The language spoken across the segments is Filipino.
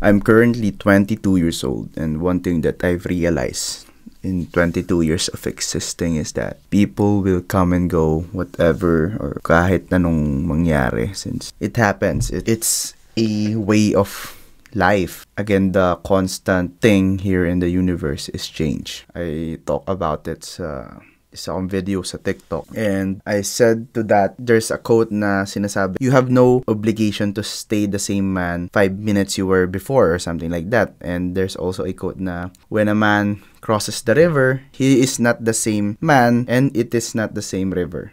I'm currently 22 years old, and one thing that I've realized in 22 years of existing is that people will come and go, whatever or kahit anong mangyari, since it happens. It's a way of life. Again, the constant thing here in the universe is change. I talk about it sa isa akong video sa TikTok. And I said to that, there's a quote na sinasabi, you have no obligation to stay the same man 5 minutes you were before or something like that. And there's also a quote na, when a man crosses the river, he is not the same man and it is not the same river.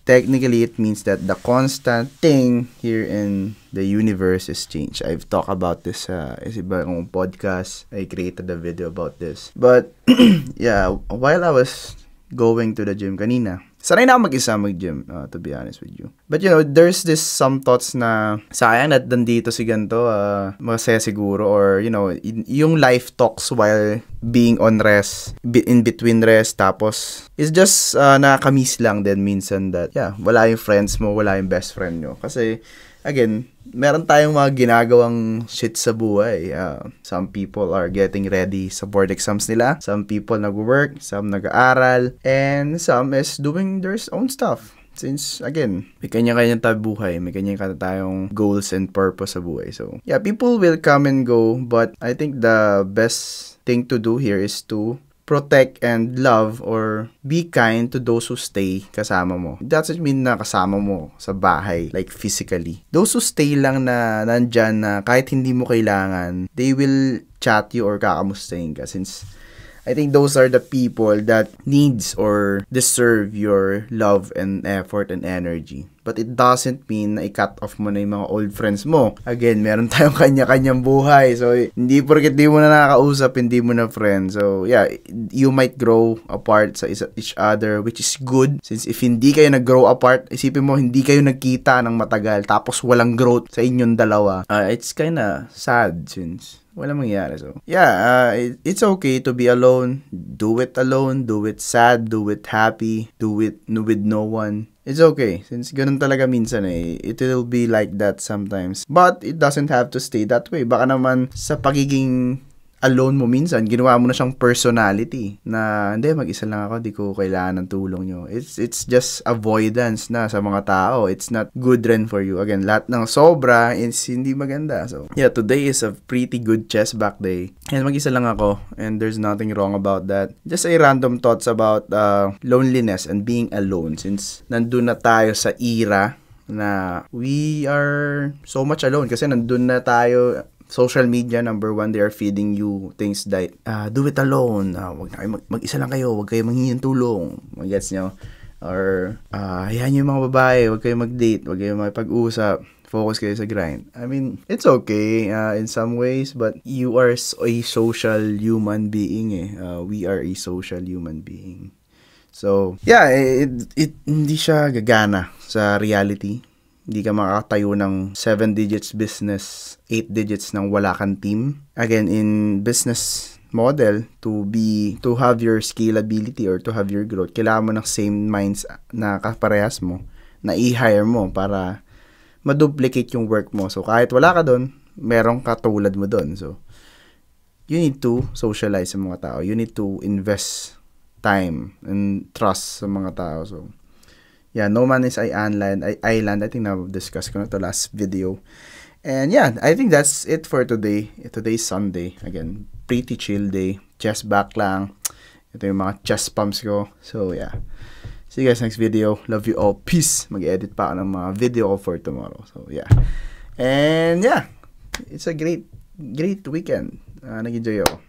Technically, it means that the constant thing here in the universe is change. I've talked about this sa ibang podcast. I created a video about this. But, yeah, while I was going to the gym kanina, sanay na ako mag-isa mag-gym, to be honest with you. But there's this some thoughts na sayang at nandito si ganito, masaya siguro, or yung life talks while being on rest, in between rest, tapos it's just nakakamiss lang din minsan that wala yung friends mo, wala yung best friend nyo. Kasi again, meron tayong mga ginagawang shit sa buhay. Some people are getting ready sa board exams nila. Some people nag-work, some nag-aaral, and some is doing their own stuff. Since, again, may kanya-kanya tayong buhay, may kanya-kanya tayong goals and purpose sa buhay. So, people will come and go, but I think the best thing to do here is to protect and love or be kind to those who stay kasama mo. It doesn't mean na kasama mo sa bahay, like physically. Those who stay lang na nandyan na kahit hindi mo kailangan, they will chat you or kakamustahin ka, since I think those are the people that needs or deserve your love and effort and energy. But it doesn't mean na i-cut off mo na yung mga old friends mo. Again, meron tayong kanya-kanyang buhay. So, hindi porket di mo na nakakausap, hindi mo na friend. So, you might grow apart sa each other, which is good. Since if hindi kayo nag-grow apart, isipin mo, hindi kayo nagkita ng matagal, tapos walang growth sa inyong dalawa. It's kinda sad since wala mangyari. So, it's okay to be alone. Do it alone. Do it sad. Do it happy. Do it with no one. It's okay. Since ganun talaga minsan it will be like that sometimes. But it doesn't have to stay that way. Baka naman sa pagiging alone mo minsan, ginawa mo na siyang personality na, hindi, mag-isa lang ako, di ko kailangan ng tulong nyo. It's just avoidance na sa mga tao. It's not good rin for you. Again, lahat ng sobra is hindi maganda. So, today is a pretty good chest back day. And mag-isa lang ako, and there's nothing wrong about that. Just a random thoughts about loneliness and being alone, since nandun na tayo sa era na we are so much alone kasi nandun na tayo. Social media, number one, they are feeding you things that, do it alone, wag na kayo mag-isa lang kayo, wag kayo manghingi ng tulong, mag-gets nyo? Or, hayaan nyo yung mga babae, wag kayo mag-date, wag kayo makipag-usap, focus kayo sa grind. I mean, it's okay in some ways, but you are a social human being we are a social human being. So, it hindi siya gagana sa reality. Hindi ka makakatayo ng 7 digits business, 8 digits nang wala kang team. Again, in business model, to have your scalability or to have your growth, kailangan mo ng same minds na kaparehas mo, na i-hire mo para ma-duplicate yung work mo. So, kahit wala ka doon, merong katulad mo doon. So, you need to socialize sa mga tao. You need to invest time and trust sa mga tao. So, no man is island. I think na-discuss ko na to last video. And I think that's it for today. Today's Sunday. Again, pretty chill day. Chest back lang. Ito yung mga chest pumps ko. So, see you guys next video. Love you all. Peace. Mag-edit pa ako ng mga video ko for tomorrow. So, And, it's a great weekend. Nag-enjoy ako.